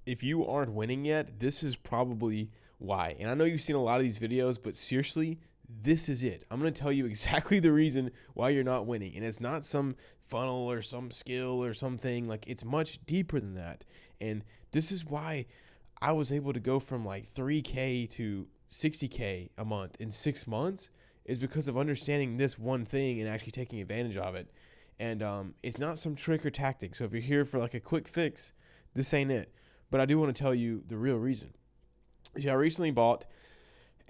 if you aren't winning yet, this is probably why. And I know you've seen a lot of these videos, but seriously, this is it. I'm going to tell you exactly the reason why you're not winning. And it's not some funnel or some skill or something. Like, it's much deeper than that. And this is why I was able to go from like 3K to 60K a month in 6 months, is because of understanding this one thing and actually taking advantage of it. And it's not some trick or tactic. So if you're here for like a quick fix, this ain't it. But I do want to tell you the real reason. See, I recently bought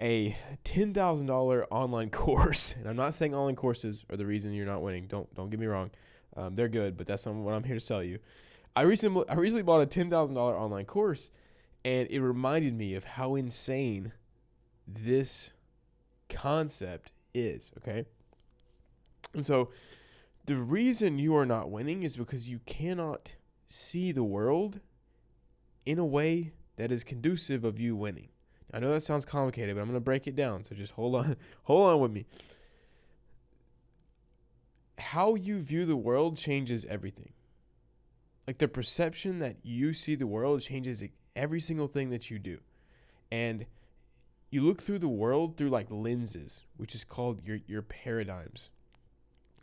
a $10,000 online course, and I'm not saying online courses are the reason you're not winning. Don't get me wrong, they're good, but that's not what I'm here to tell you. I recently bought a $10,000 online course, and it reminded me of how insane this concept is. Okay, and so the reason you are not winning is because you cannot see the world in a way that is conducive of you winning. I know that sounds complicated, but I'm going to break it down. So just hold on with me. How you view the world changes everything. Like, the perception that you see the world changes every single thing that you do. And you look through the world through like lenses, which is called your paradigms.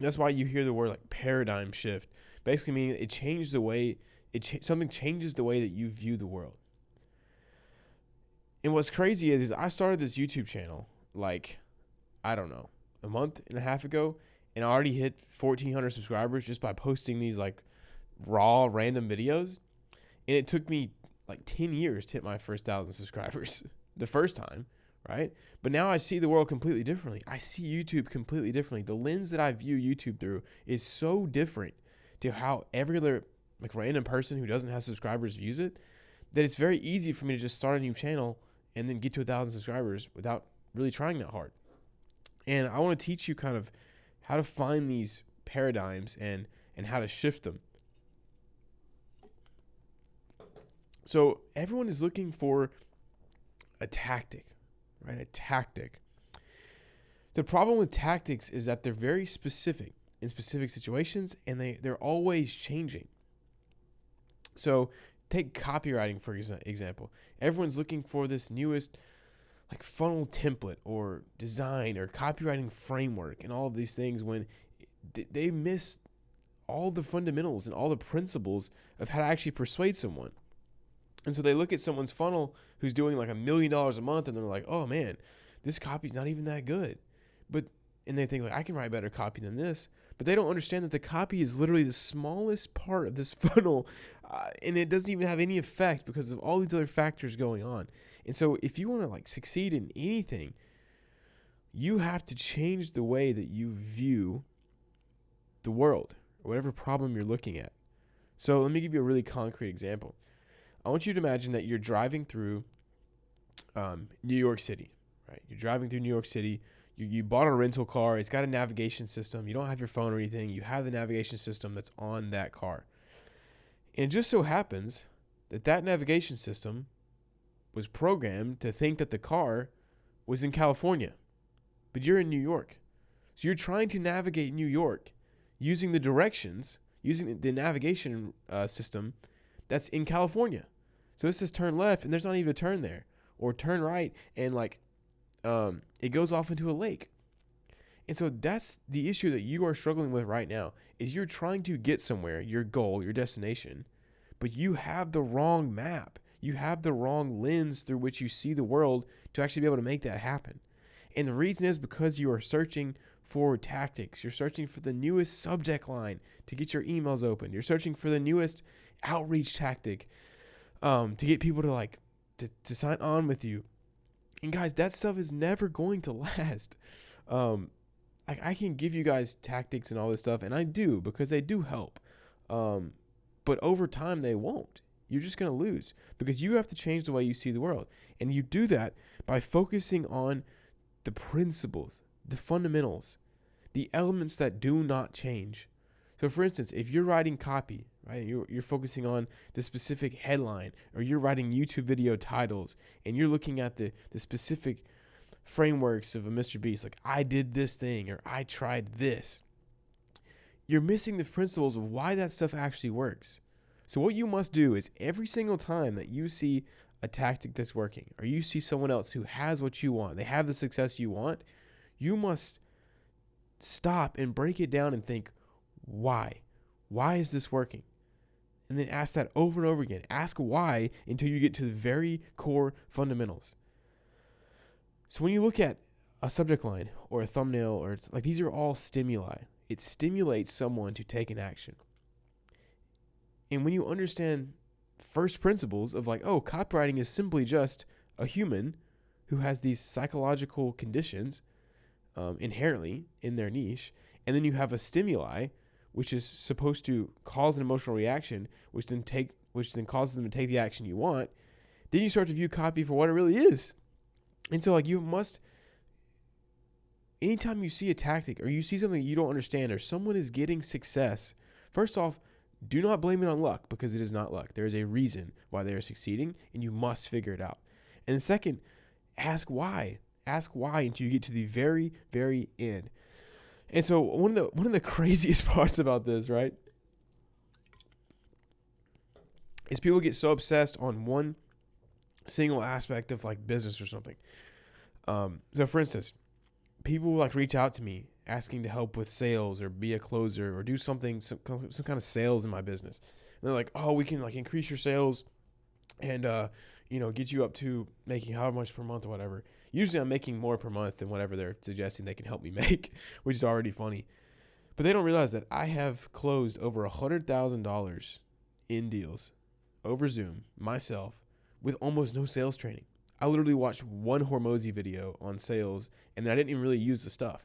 That's why you hear the word like paradigm shift. Basically meaning it changed the way something changes the way that you view the world. And what's crazy is I started this YouTube channel like, I don't know, a month and a half ago, and I already hit 1,400 subscribers just by posting these like raw random videos. And it took me like 10 years to hit my first 1,000 subscribers the first time, right? But now I see the world completely differently. I see YouTube completely differently. The lens that I view YouTube through is so different to how every other like random person who doesn't have subscribers views it, that it's very easy for me to just start a new channel and then get to 1,000 subscribers without really trying that hard. And I want to teach you kind of how to find these paradigms and how to shift them. So everyone is looking for a tactic, right? A tactic. The problem with tactics is that they're very specific in specific situations, and they're always changing. So take copywriting, for example. Everyone's looking for this newest like funnel template or design or copywriting framework and all of these things, when they miss all the fundamentals and all the principles of how to actually persuade someone. And so they look at someone's funnel who's doing like $1 million a month, and they're like, oh man, this copy's not even that good. And they think like, I can write better copy than this. But they don't understand that the copy is literally the smallest part of this funnel, and it doesn't even have any effect because of all these other factors going on. And so if you want to like succeed in anything, you have to change the way that you view the world or whatever problem you're looking at. So let me give you a really concrete example. I want you to imagine that you're driving through New York City, right? You're driving through New York City. You bought a rental car. It's got a navigation system. You don't have your phone or anything. You have the navigation system that's on that car. And it just so happens that navigation system was programmed to think that the car was in California, but you're in New York. So you're trying to navigate New York using the directions, using the navigation system that's in California. So it says turn left, and there's not even a turn there, or turn right, and like it goes off into a lake. And so that's the issue that you are struggling with right now, is you're trying to get somewhere, your goal, your destination, but you have the wrong map. You have the wrong lens through which you see the world to actually be able to make that happen. And the reason is because you are searching for tactics. You're searching for the newest subject line to get your emails open. You're searching for the newest outreach tactic to get people to sign on with you. And guys, that stuff is never going to last. I can give you guys tactics and all this stuff, and I do, because they do help. But over time, they won't. You're just going to lose, because you have to change the way you see the world. And you do that by focusing on the principles, the fundamentals, the elements that do not change. So for instance, if you're writing copy, right, you're focusing on the specific headline, or you're writing YouTube video titles, and you're looking at the specific frameworks of a Mr. Beast, like I did this thing, or I tried this, you're missing the principles of why that stuff actually works. So what you must do is every single time that you see a tactic that's working, or you see someone else who has what you want, they have the success you want, you must stop and break it down and think, why? Why is this working? And then ask that over and over again. Ask why until you get to the very core fundamentals. So when you look at a subject line or a thumbnail, or like, these are all stimuli. It stimulates someone to take an action. And when you understand first principles of like, oh, copywriting is simply just a human who has these psychological conditions inherently in their niche, and then you have a stimuli which is supposed to cause an emotional reaction, which then causes them to take the action you want, then you start to view copy for what it really is. And so like, you must, anytime you see a tactic or you see something you don't understand or someone is getting success, first off, do not blame it on luck, because it is not luck. There is a reason why they are succeeding, and you must figure it out. And second, ask why. Ask why until you get to the very, very end. And so one of the craziest parts about this, right, is people get so obsessed on one single aspect of like business or something. So for instance, people will like reach out to me asking to help with sales or be a closer or do something, some kind of sales in my business. And they're like, oh, we can like increase your sales and, get you up to making however much per month or whatever. Usually I'm making more per month than whatever they're suggesting they can help me make, which is already funny. But they don't realize that I have closed over $100,000 in deals over Zoom myself with almost no sales training. I literally watched one Hormozi video on sales, and I didn't even really use the stuff.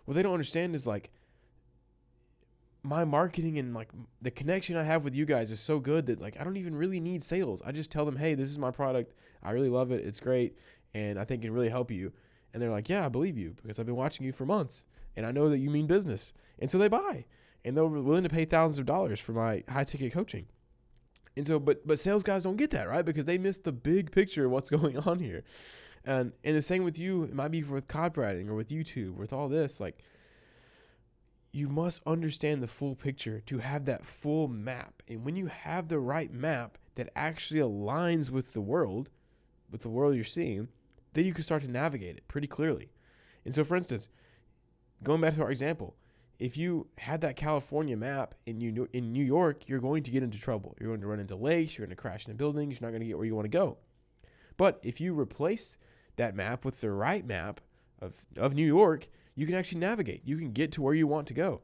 What they don't understand is like, my marketing and like the connection I have with you guys is so good that like I don't even really need sales. I just tell them, hey, this is my product. I really love it. It's great. And I think it can really help you. And they're like, yeah, I believe you because I've been watching you for months and I know that you mean business. And so they buy, and they're willing to pay thousands of dollars for my high ticket coaching. And so, but sales guys don't get that, right? Because they miss the big picture of what's going on here. And the same with you, it might be with copywriting or with YouTube, with all this, like, you must understand the full picture to have that full map. And when you have the right map that actually aligns with the world you're seeing, then you can start to navigate it pretty clearly. And so, for instance, going back to our example, if you had that California map in New York, you're going to get into trouble. You're going to run into lakes. You're going to crash into buildings. You're not going to get where you want to go. But if you replace that map with the right map of New York, you can actually navigate. You can get to where you want to go.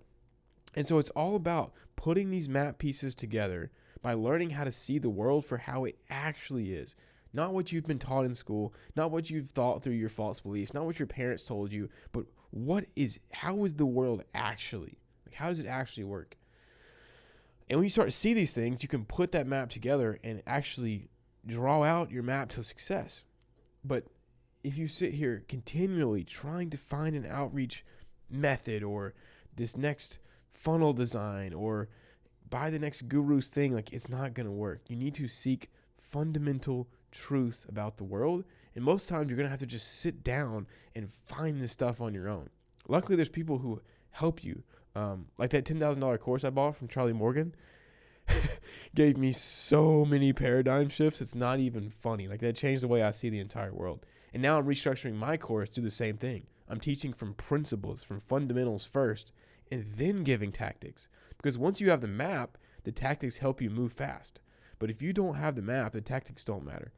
And so it's all about putting these map pieces together by learning how to see the world for how it actually is. Not what you've been taught in school, not what you've thought through your false beliefs, not what your parents told you, but how is the world actually? Like, how does it actually work? And when you start to see these things, you can put that map together and actually draw out your map to success. But if you sit here continually trying to find an outreach method or this next funnel design or buy the next guru's thing, like, it's not going to work. You need to seek fundamental truth about the world. And most times you're going to have to just sit down and find this stuff on your own. Luckily, there's people who help you. Like that $10,000 course I bought from Charlie Morgan gave me so many paradigm shifts. It's not even funny. Like, that changed the way I see the entire world. And now I'm restructuring my course to do the same thing. I'm teaching from principles, from fundamentals first, and then giving tactics. Because once you have the map, the tactics help you move fast. But if you don't have the map, the tactics don't matter.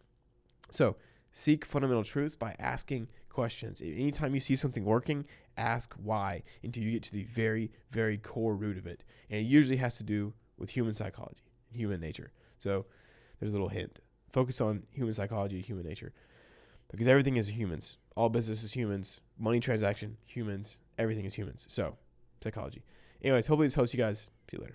So seek fundamental truth by asking questions. Anytime you see something working, ask why until you get to the very, very core root of it. And it usually has to do with human psychology and human nature. So there's a little hint. Focus on human psychology, human nature. Because everything is humans. All business is humans. Money transaction, humans. Everything is humans. So, psychology. Anyways, hopefully this helps you guys. See you later.